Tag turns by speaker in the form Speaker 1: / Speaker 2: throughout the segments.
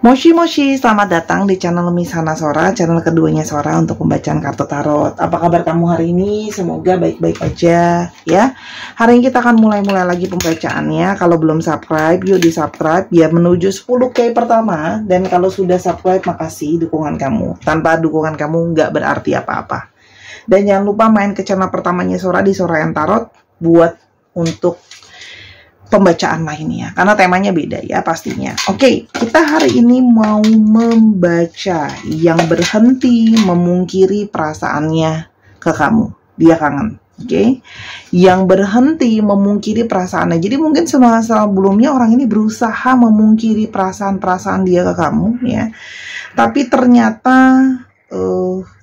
Speaker 1: Moshi Moshi, selamat datang di channel Miss Hana Sora, channel keduanya Sora untuk pembacaan kartu tarot. Apa kabar kamu hari ini? Semoga baik-baik aja ya. Hari ini kita akan mulai lagi pembacaannya. Kalau belum subscribe, yuk di subscribe biar menuju 10K pertama. Dan kalau sudah subscribe, makasih dukungan kamu. Tanpa dukungan kamu nggak berarti apa-apa. Dan jangan lupa main ke channel pertamanya Sora di Sora yang Tarot buat untuk pembacaan lainnya, karena temanya beda ya pastinya. Oke, kita hari ini mau membaca yang berhenti memungkiri perasaannya ke kamu. Dia kangen. Oke, yang berhenti memungkiri perasaannya. Jadi mungkin sebelumnya orang ini berusaha memungkiri perasaan-perasaan dia ke kamu ya, tapi ternyata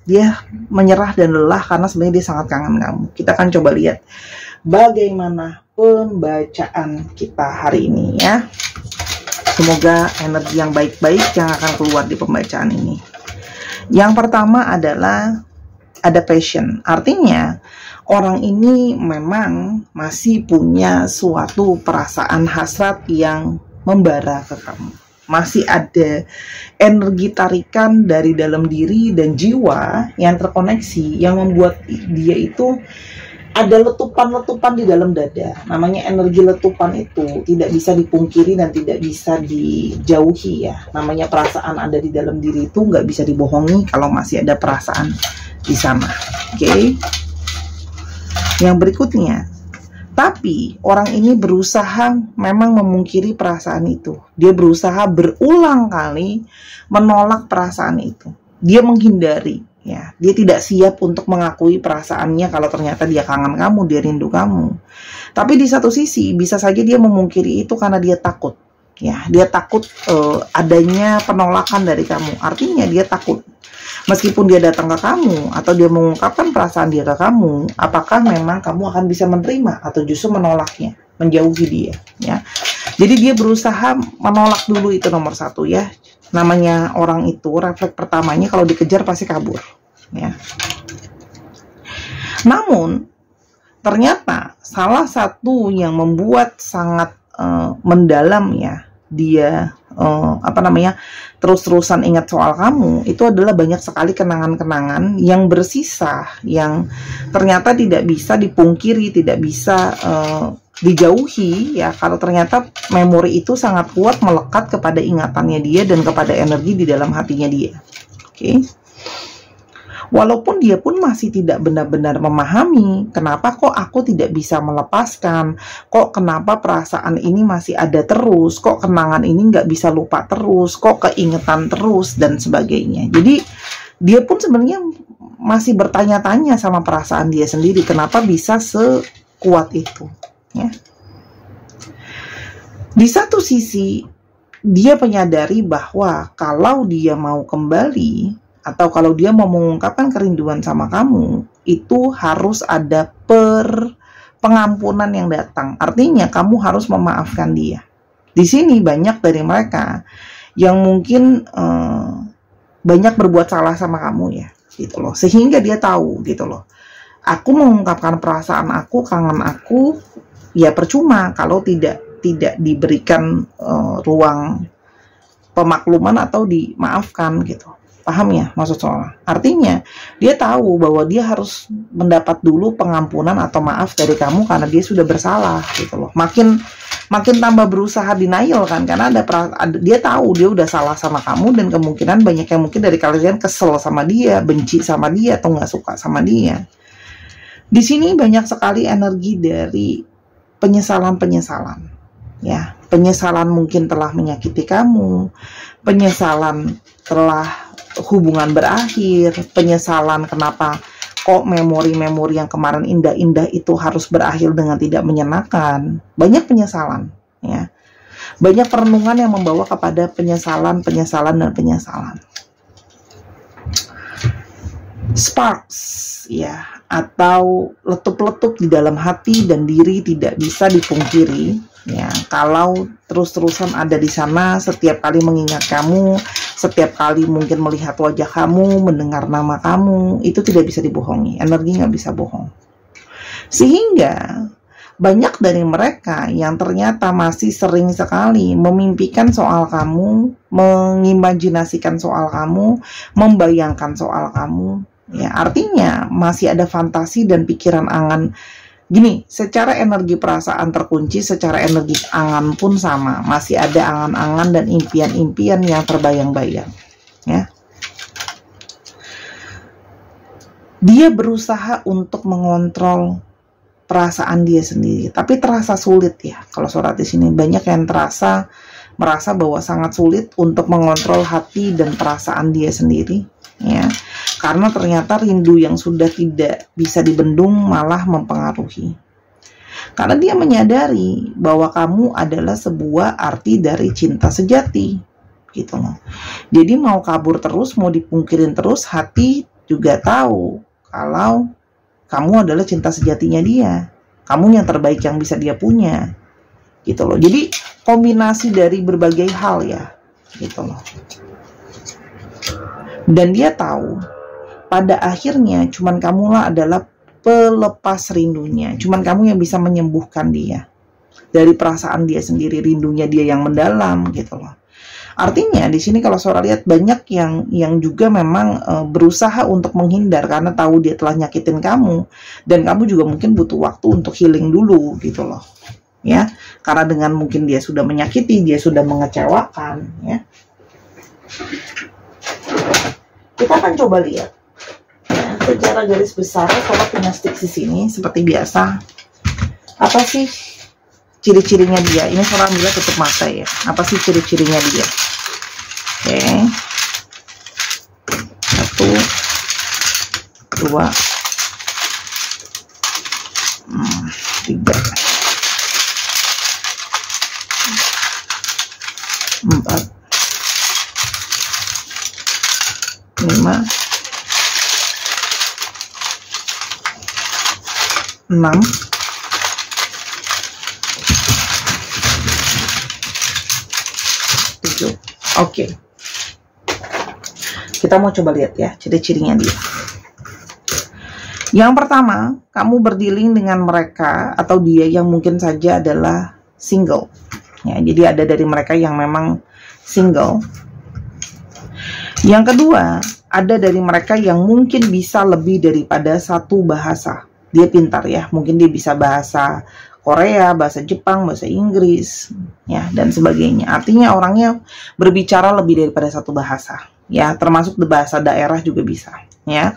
Speaker 1: dia menyerah dan lelah karena sebenarnya dia sangat kangen kamu. Kita akan coba lihat bagaimana pembacaan kita hari ini ya. Semoga energi yang baik-baik yang akan keluar di pembacaan ini. Yang pertama adalah ada passion. Artinya orang ini memang masih punya suatu perasaan hasrat yang membara ke kamu. Masih ada energi tarikan dari dalam diri dan jiwa yang terkoneksi, yang membuat dia itu ada letupan-letupan di dalam dada. Namanya energi letupan itu tidak bisa dipungkiri dan tidak bisa dijauhi ya. Namanya perasaan ada di dalam diri itu nggak bisa dibohongi kalau masih ada perasaan di sana. Oke. Yang berikutnya, tapi orang ini berusaha memang memungkiri perasaan itu. Dia berusaha berulang kali menolak perasaan itu. Dia menghindari. Ya, dia tidak siap untuk mengakui perasaannya kalau ternyata dia kangen kamu, dia rindu kamu. Tapi di satu sisi bisa saja dia memungkiri itu karena dia takut. Ya, dia takut adanya penolakan dari kamu. Artinya dia takut. Meskipun dia datang ke kamu atau dia mengungkapkan perasaan dia ke kamu, apakah memang kamu akan bisa menerima atau justru menolaknya, menjauhi dia, ya. Jadi dia berusaha menolak dulu, itu nomor satu ya. Namanya orang itu refleks pertamanya kalau dikejar pasti kabur ya. Namun ternyata salah satu yang membuat sangat mendalam ya dia terus-terusan ingat soal kamu itu adalah banyak sekali kenangan-kenangan yang bersisa, yang ternyata tidak bisa dipungkiri, tidak bisa dijauhi ya, kalau ternyata memori itu sangat kuat melekat kepada ingatannya dia dan kepada energi di dalam hatinya dia. Oke. Walaupun dia pun masih tidak benar-benar memahami kenapa kok aku tidak bisa melepaskan, kok kenapa perasaan ini masih ada terus, kok kenangan ini nggak bisa lupa terus, kok keingetan terus dan sebagainya. Jadi dia pun sebenarnya masih bertanya-tanya sama perasaan dia sendiri, kenapa bisa sekuat itu. Ya. Di satu sisi dia menyadari bahwa kalau dia mau kembali atau kalau dia mau mengungkapkan kerinduan sama kamu, itu harus ada pengampunan yang datang. Artinya kamu harus memaafkan dia. Di sini banyak dari mereka yang mungkin banyak berbuat salah sama kamu ya, gitu loh. Sehingga dia tahu gitu loh. Aku mengungkapkan perasaan aku, kangen aku, ya percuma kalau tidak diberikan ruang pemakluman atau dimaafkan gitu. Paham ya maksud saya? Artinya dia tahu bahwa dia harus mendapat dulu pengampunan atau maaf dari kamu karena dia sudah bersalah gitu loh. Makin tambah berusaha denial kan, karena dia tahu dia udah salah sama kamu dan kemungkinan banyak yang mungkin dari kalian kesel sama dia, benci sama dia atau nggak suka sama dia. Di sini banyak sekali energi dari penyesalan ya. Penyesalan mungkin telah menyakiti kamu, penyesalan telah hubungan berakhir, penyesalan kenapa kok memori-memori yang kemarin indah-indah itu harus berakhir dengan tidak menyenangkan. Banyak penyesalan ya. Banyak perenungan yang membawa kepada penyesalan. Sparks ya, atau letup-letup di dalam hati dan diri tidak bisa dipungkiri ya. Kalau terus-terusan ada di sana, setiap kali mengingat kamu, setiap kali mungkin melihat wajah kamu, mendengar nama kamu, itu tidak bisa dibohongi. Energi nggak bisa bohong. Sehingga banyak dari mereka yang ternyata masih sering sekali memimpikan soal kamu, mengimajinasikan soal kamu, membayangkan soal kamu. Ya, artinya masih ada fantasi dan pikiran angan. Gini, secara energi perasaan terkunci, secara energi angan pun sama. Masih ada angan-angan dan impian-impian yang terbayang-bayang. Ya. Dia berusaha untuk mengontrol perasaan dia sendiri, tapi terasa sulit ya. Kalau surat di sini banyak yang merasa bahwa sangat sulit untuk mengontrol hati dan perasaan dia sendiri, ya. Karena ternyata rindu yang sudah tidak bisa dibendung malah mempengaruhi. Karena dia menyadari bahwa kamu adalah sebuah arti dari cinta sejati, gitu loh. Jadi mau kabur terus, mau dipungkirin terus, hati juga tahu kalau kamu adalah cinta sejatinya dia. Kamu yang terbaik yang bisa dia punya, gitu loh. Jadi kombinasi dari berbagai hal ya, gitu loh. Dan dia tahu pada akhirnya cuman kamulah adalah pelepas rindunya. Cuman kamu yang bisa menyembuhkan dia dari perasaan dia sendiri, rindunya dia yang mendalam, gitu loh. Artinya di sini kalau Sora lihat banyak yang juga memang berusaha untuk menghindar karena tahu dia telah nyakitin kamu, dan kamu juga mungkin butuh waktu untuk healing dulu, gitu loh. Ya, karena dengan mungkin dia sudah menyakiti, dia sudah mengecewakan, ya. Kita akan coba lihat secara garis besar Sora punya stick di sini seperti biasa. Apa sih ciri-cirinya dia? Ini Sora ambilnya tutup mata ya. Apa sih ciri-cirinya dia? Oke. 1 2 3 4 5 6 7. Oke. Kita mau coba lihat ya ciri-cirinya dia. Yang pertama, kamu berdealing dengan mereka atau dia yang mungkin saja adalah single. Ya, jadi ada dari mereka yang memang single. Yang kedua, ada dari mereka yang mungkin bisa lebih daripada satu bahasa. Dia pintar ya, mungkin dia bisa bahasa Korea, bahasa Jepang, bahasa Inggris, ya, dan sebagainya. Artinya orangnya berbicara lebih daripada satu bahasa, ya, termasuk bahasa daerah juga bisa, ya.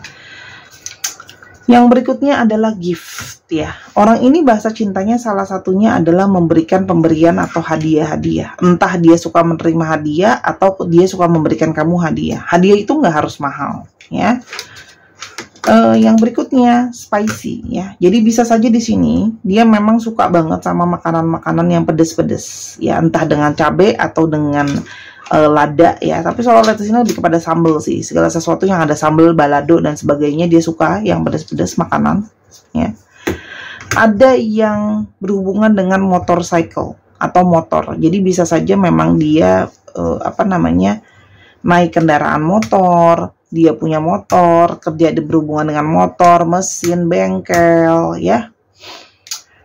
Speaker 1: Yang berikutnya adalah gift, ya. Orang ini bahasa cintanya salah satunya adalah memberikan pemberian atau hadiah-hadiah. Entah dia suka menerima hadiah atau dia suka memberikan kamu hadiah. Hadiah itu nggak harus mahal, ya. Yang berikutnya spicy, ya. Jadi bisa saja di sini dia memang suka banget sama makanan-makanan yang pedes-pedes, ya, entah dengan cabai atau dengan lada, ya. Tapi soal lihat di sini lebih kepada sambal sih. Segala sesuatu yang ada sambal, balado dan sebagainya dia suka yang pedes-pedes makanan, ya. Ada yang berhubungan dengan motorcycle atau motor. Jadi bisa saja memang dia naik kendaraan motor. Dia punya motor, kerja berhubungan dengan motor, mesin, bengkel, ya.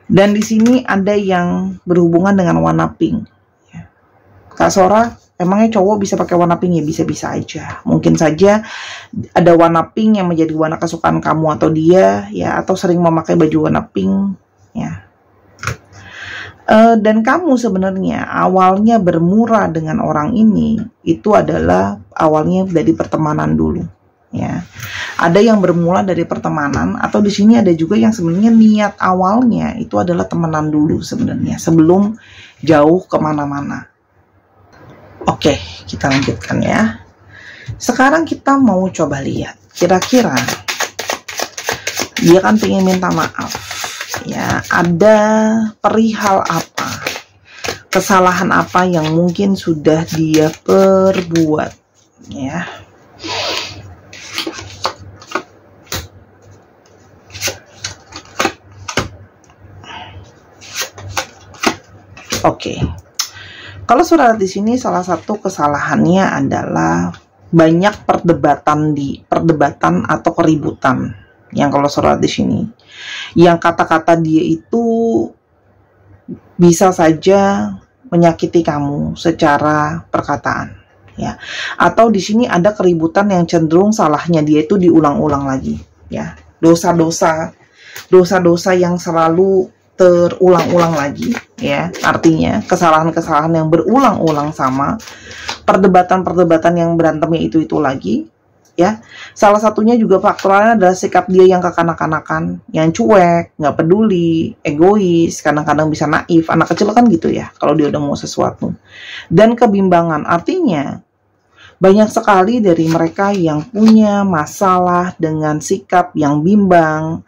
Speaker 1: Dan di sini ada yang berhubungan dengan warna pink. Ya. Kak Sora, emangnya cowok bisa pakai warna pink ya? Bisa-bisa aja. Mungkin saja ada warna pink yang menjadi warna kesukaan kamu atau dia, ya, atau sering memakai baju warna pink, ya. Dan kamu sebenarnya awalnya bermurah dengan orang ini itu adalah awalnya dari pertemanan dulu, ya. Ada yang bermula dari pertemanan atau di sini ada juga yang sebenarnya niat awalnya itu adalah temenan dulu sebenarnya sebelum jauh kemana-mana. Oke, kita lanjutkan ya. Sekarang kita mau coba lihat kira-kira dia kan pengen minta maaf. Ya, ada perihal apa, kesalahan apa yang mungkin sudah dia perbuat, ya. Oke. Kalau surat di sini salah satu kesalahannya adalah banyak perdebatan atau keributan. Yang kalau surat di sini yang kata-kata dia itu bisa saja menyakiti kamu secara perkataan, ya. Atau di sini ada keributan yang cenderung salahnya dia itu diulang-ulang lagi, ya. Dosa-dosa yang selalu terulang-ulang lagi, ya. Artinya kesalahan-kesalahan yang berulang-ulang sama, perdebatan-perdebatan yang berantemnya itu lagi, ya. Salah satunya juga faktornya adalah sikap dia yang kekanak-kanakan, yang cuek, nggak peduli, egois, kadang-kadang bisa naif. Anak kecil kan gitu ya, kalau dia udah mau sesuatu. Dan kebimbangan, artinya banyak sekali dari mereka yang punya masalah dengan sikap yang bimbang,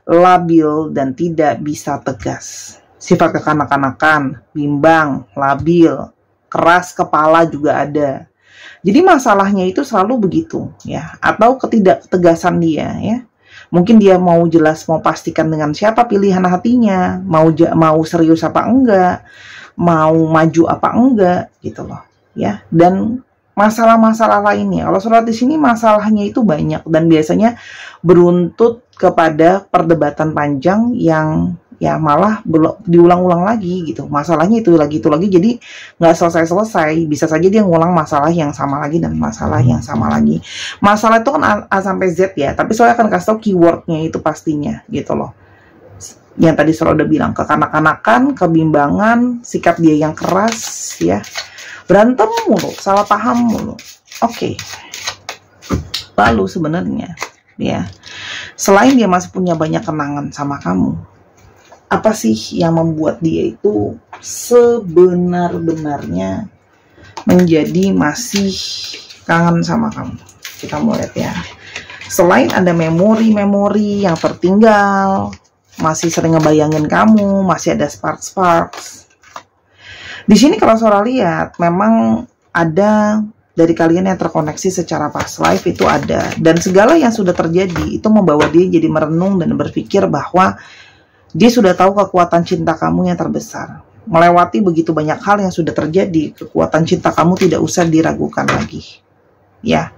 Speaker 1: labil, dan tidak bisa tegas. Sifat kekanak-kanakan, bimbang, labil, keras kepala juga ada. Jadi masalahnya itu selalu begitu, ya. Atau ketidaktegasan dia, ya. Mungkin dia mau jelas, mau pastikan dengan siapa pilihan hatinya, mau serius apa enggak, mau maju apa enggak, gitu loh, ya. Dan masalah-masalah lainnya. Kalau surat di sini masalahnya itu banyak dan biasanya beruntut kepada perdebatan panjang yang ya malah diulang-ulang lagi gitu. Masalahnya itu lagi, jadi nggak selesai-selesai. Bisa saja dia ngulang masalah yang sama lagi dan masalah yang sama lagi. Masalah itu kan A sampai Z ya, tapi saya akan kasih tau keywordnya itu pastinya gitu loh. Yang tadi saya udah bilang, kekanak-kanakan, kebimbangan, sikap dia yang keras, ya, berantem mulu, salah paham mulu. Oke. Lalu sebenarnya, ya, selain dia masih punya banyak kenangan sama kamu, apa sih yang membuat dia itu sebenar-benarnya menjadi masih kangen sama kamu? Kita mau lihat ya. Selain ada memori-memori yang tertinggal, masih sering ngebayangin kamu, masih ada sparks. Di sini kalau Sora lihat, memang ada dari kalian yang terkoneksi secara past life itu ada. Dan segala yang sudah terjadi itu membawa dia jadi merenung dan berpikir bahwa dia sudah tahu kekuatan cinta kamu yang terbesar. Melewati begitu banyak hal yang sudah terjadi, kekuatan cinta kamu tidak usah diragukan lagi. Ya.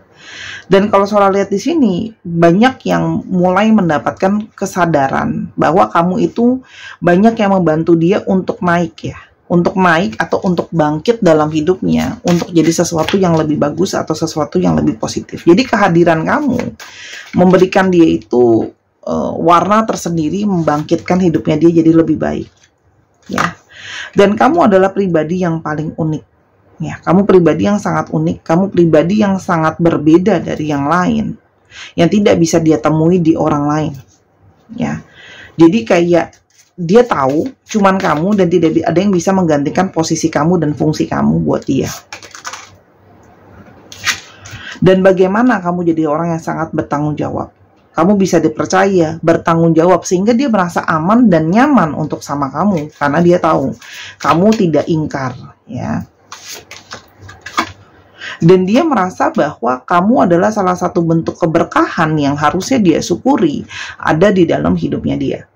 Speaker 1: Dan kalau Sora lihat di sini, banyak yang mulai mendapatkan kesadaran bahwa kamu itu banyak yang membantu dia untuk naik ya. Untuk naik atau untuk bangkit dalam hidupnya, untuk jadi sesuatu yang lebih bagus atau sesuatu yang lebih positif. Jadi kehadiran kamu memberikan dia itu warna tersendiri, membangkitkan hidupnya dia jadi lebih baik, ya. Dan kamu adalah pribadi yang paling unik, ya. Kamu pribadi yang sangat unik, kamu pribadi yang sangat berbeda dari yang lain, yang tidak bisa dia temui di orang lain, ya. Jadi kayak dia tahu cuman kamu dan tidak ada yang bisa menggantikan posisi kamu dan fungsi kamu buat dia. Dan bagaimana kamu jadi orang yang sangat bertanggung jawab. Kamu bisa dipercaya, bertanggung jawab, sehingga dia merasa aman dan nyaman untuk sama kamu. Karena dia tahu, kamu tidak ingkar, ya. Dan dia merasa bahwa kamu adalah salah satu bentuk keberkahan yang harusnya dia syukuri ada di dalam hidupnya dia.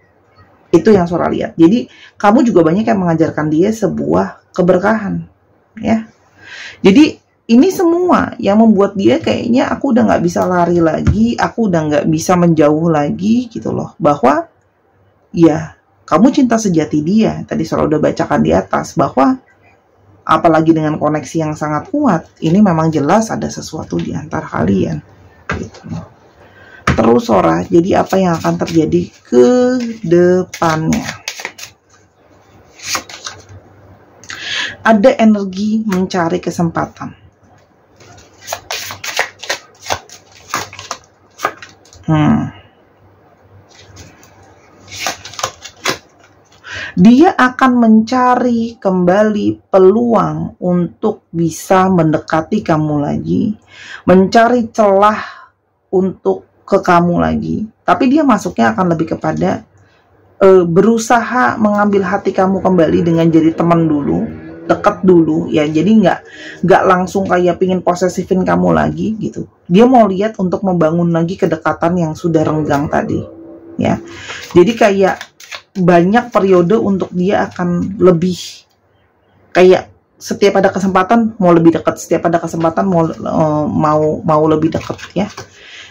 Speaker 1: Itu yang Sora lihat. Jadi, kamu juga banyak yang mengajarkan dia sebuah keberkahan, ya. Jadi, ini semua yang membuat dia kayaknya aku udah nggak bisa lari lagi, aku udah nggak bisa menjauh lagi gitu loh. Bahwa ya kamu cinta sejati dia. Tadi Sora udah bacakan di atas bahwa apalagi dengan koneksi yang sangat kuat, ini memang jelas ada sesuatu di antara kalian gitu loh. Terus Sora, jadi apa yang akan terjadi ke depannya? Ada energi mencari kesempatan. Dia akan mencari kembali peluang untuk bisa mendekati kamu lagi, mencari celah untuk ke kamu lagi. Tapi dia masuknya akan lebih kepada berusaha mengambil hati kamu kembali dengan jadi teman dulu, deket dulu ya. Jadi nggak langsung kayak pingin posesifin kamu lagi gitu. Dia mau lihat untuk membangun lagi kedekatan yang sudah renggang tadi, ya. Jadi kayak banyak periode untuk dia akan lebih kayak setiap ada kesempatan mau lebih dekat, setiap ada kesempatan mau lebih dekat, ya.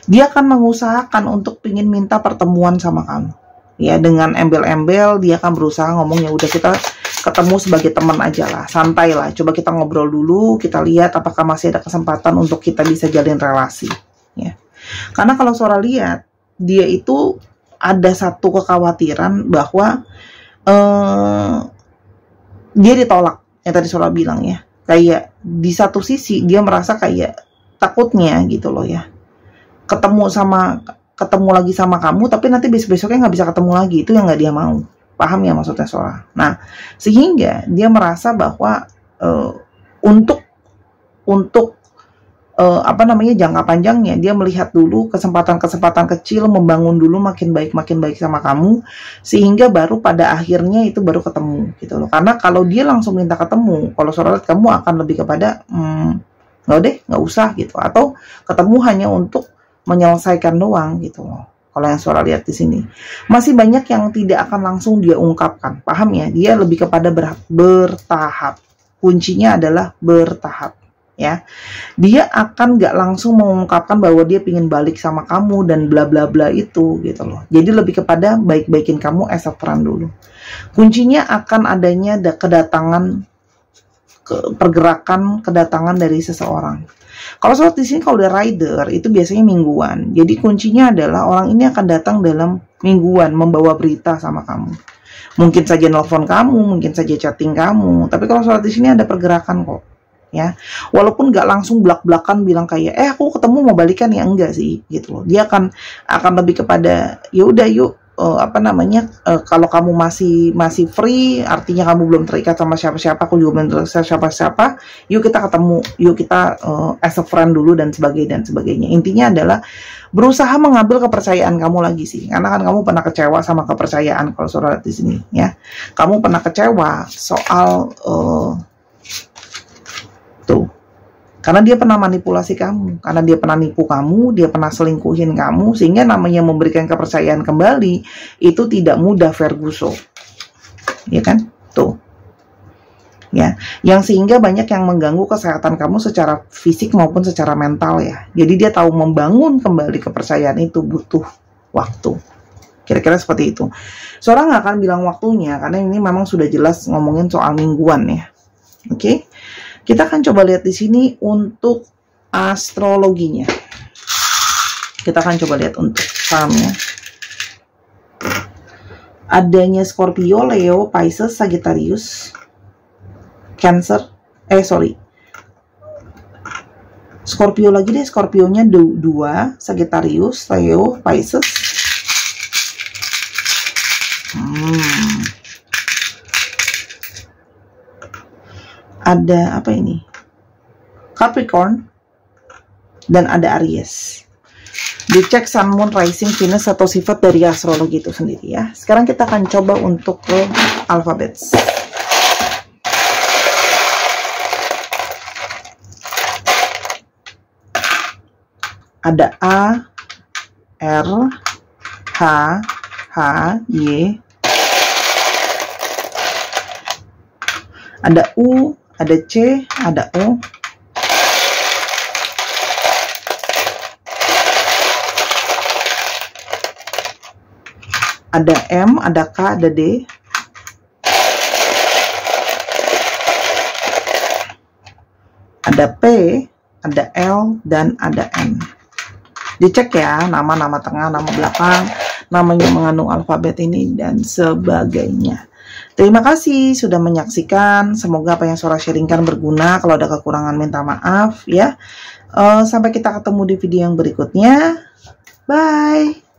Speaker 1: Dia akan mengusahakan untuk pingin minta pertemuan sama kamu, Ya, dengan embel-embel dia akan berusaha ngomongnya, udah kita ketemu sebagai teman aja lah, santai lah, coba kita ngobrol dulu, kita lihat apakah masih ada kesempatan untuk kita bisa jalin relasi, ya. Karena kalau Sora lihat, dia itu ada satu kekhawatiran bahwa dia ditolak, yang tadi Sora bilang ya, kayak di satu sisi dia merasa kayak takutnya gitu loh ya, ketemu lagi sama kamu, tapi nanti besok-besoknya nggak bisa ketemu lagi, itu yang nggak dia mau. Paham ya maksudnya Sora? Nah, sehingga dia merasa bahwa untuk jangka panjangnya dia melihat dulu kesempatan-kesempatan kecil, membangun dulu makin baik sama kamu, sehingga baru pada akhirnya itu baru ketemu gitu loh. Karena kalau dia langsung minta ketemu, kalau Sora lihat kamu akan lebih kepada nggak usah gitu, atau ketemu hanya untuk menyelesaikan doang gitu loh. Kalau yang Sora lihat di sini masih banyak yang tidak akan langsung dia ungkapkan, paham ya? Dia lebih kepada bertahap. Kuncinya adalah bertahap, ya. Dia akan nggak langsung mengungkapkan bahwa dia pingin balik sama kamu dan bla bla bla itu gitu loh. Jadi lebih kepada baik-baikin kamu as a friend dulu. Kuncinya akan adanya kedatangan dari seseorang. Kalau soal di sini kalau udah rider itu biasanya mingguan. Jadi kuncinya adalah orang ini akan datang dalam mingguan membawa berita sama kamu. Mungkin saja nelfon kamu, mungkin saja chatting kamu. Tapi kalau soal di sini ada pergerakan kok, ya. Walaupun nggak langsung blak-blakan bilang kayak aku ketemu mau balikan, ya enggak sih gitu loh. Dia akan lebih kepada ya udah yuk, kalau kamu masih free, artinya kamu belum terikat sama siapa-siapa, aku juga belum terikat sama siapa-siapa, yuk kita ketemu, yuk kita as a friend dulu dan sebagainya. Intinya adalah berusaha mengambil kepercayaan kamu lagi sih, karena kan kamu pernah kecewa sama kepercayaan. Kalau Sora di sini ya, kamu pernah kecewa soal tuh. Karena dia pernah manipulasi kamu, karena dia pernah nipu kamu, dia pernah selingkuhin kamu, sehingga namanya memberikan kepercayaan kembali itu tidak mudah, Verguso. Ya kan? Tuh. Ya, yang sehingga banyak yang mengganggu kesehatan kamu secara fisik maupun secara mental ya. Jadi dia tahu membangun kembali kepercayaan itu butuh waktu. Kira-kira seperti itu. Sora nggak akan bilang waktunya, karena ini memang sudah jelas ngomongin soal mingguan ya. Oke? Kita akan coba lihat di sini untuk astrologinya. Kita akan coba lihat untuk sahamnya. Adanya Scorpio, Leo, Pisces, Sagittarius, Cancer. Scorpio lagi deh, Scorpionya 2, Sagittarius, Leo, Pisces. Ada apa ini? Capricorn dan ada Aries. Dicek Sun, Moon, Rising, Venus atau sifat dari astrologi itu sendiri ya. Sekarang kita akan coba untuk ke alfabet. Ada A, R, H, Y. Ada U, ada C, ada O. Ada M, ada K, ada D. Ada P, ada L, dan ada N. Dicek ya, nama tengah, nama belakang, namanya mengandung alfabet ini, dan sebagainya. Terima kasih sudah menyaksikan. Semoga apa yang Sora sharingkan berguna. Kalau ada kekurangan minta maaf ya. Sampai kita ketemu di video yang berikutnya. Bye.